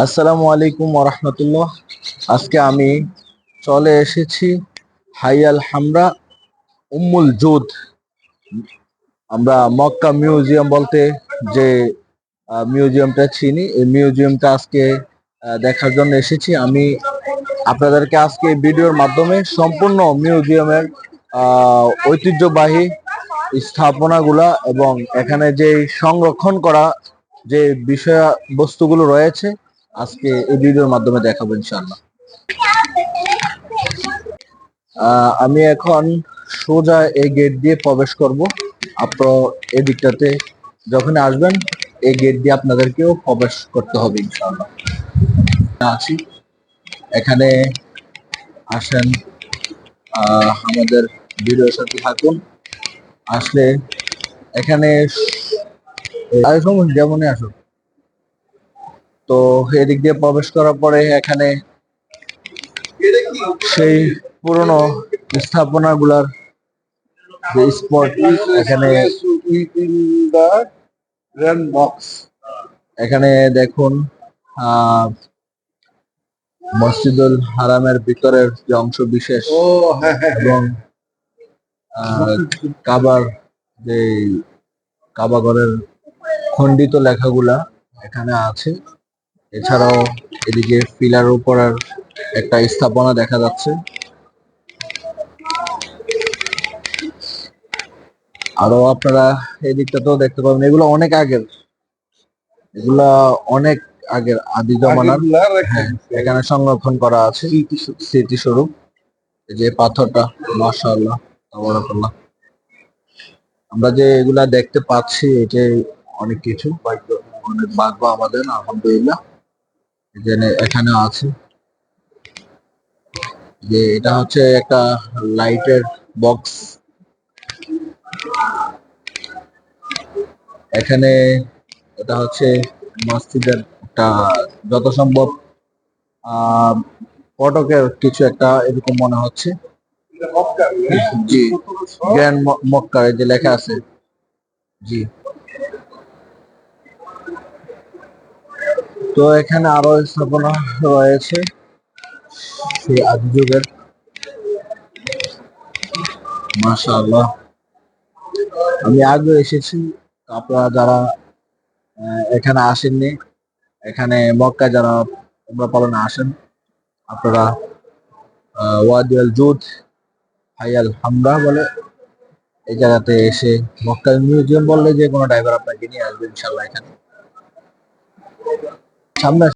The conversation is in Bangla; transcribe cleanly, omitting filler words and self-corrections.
আসসালামু আলাইকুম ওরহমতুল্লাহ। আজকে আমি চলে এসেছি হাইয়াল হামরা উম্মুল জুদ। আমরা মক্কা মিউজিয়াম বলতে যে মিউজিয়ামটা চিনি, এই মিউজিয়ামটা আজকে দেখার জন্য এসেছি। আমি আপনাদেরকে আজকে এই ভিডিওর মাধ্যমে সম্পূর্ণ মিউজিয়ামের ঐতিহ্যবাহী স্থাপনাগুলা এবং এখানে যে সংরক্ষণ করা যে বিষয়বস্তুগুলো রয়েছে আজকে এই ভিডিওর মাধ্যমে দেখাবো ইনশাআল্লাহ। আমি এখন সোজা এই গেট দিয়ে প্রবেশ করব। আপনার এই দিকটাতে যখন আসবেন এই গেট দিয়ে আপনাদেরকেও প্রবেশ করতে হবে ইনশাআল্লাহ। আছি এখানে, আসেন আমাদের ভিডিওর সাথে থাকুন। আসলে এখানে যেমনই আসুন, তো এদিক দিয়ে প্রবেশ করার পরে এখানে সেই পুরনো স্থাপনাগুলার যে স্পট, এখানে এখানে দেখুন মসজিদুল হারামের ভিতরের যে অংশ বিশেষ এবং কাবার যে কাবা ঘরের খণ্ডিত লেখাগুলা এখানে আছে। এছাড়াও এদিকে পিলার উপর একটা স্থাপনা দেখা যাচ্ছে। আরো আপনারা এই দিকটাতেও দেখতে পাবেন, এগুলো অনেক আগের, এগুলা অনেক আগের আদি জমানার। হ্যাঁ, এখানে সংরক্ষণ করা আছে স্মৃতিস্বরূপ। এই যে পাথরটা, মাশাআল্লাহ তাবারাকাল্লাহ। আমরা যে এগুলা দেখতে পাচ্ছি এটা অনেক কিছু, অনেক ভাগ্য আমাদের আলহামদুলিল্লাহ যে এখানে আছে। যে এটা হচ্ছে একটা লাইটের বক্স। এখানে এটা হচ্ছে মসজিদের একটা যত সম্ভব ফটকের কিছু একটা এরকম মনে হচ্ছে। জি, গ্র্যান্ড মক্কা যে লেখা আছে। জি, তো এখানে আরো স্থাপনা রয়েছে সেই আদি যুগের। মাশাআল্লাহ, আমি আগে এসেছি। আপনারা যারা এখানে আসেননি, এখানে মক্কা যারা উমরা পালনে আসেন, আপনারা ওয়াদিয়াল জুদ হাইয়াল হামরা বলে এই জায়গাতে এসে মক্কা মিউজিয়াম বললে যে কোনো ড্রাইভার আপনাকে নিয়ে আসবে ইনশাল্লাহ। এখানে সামনে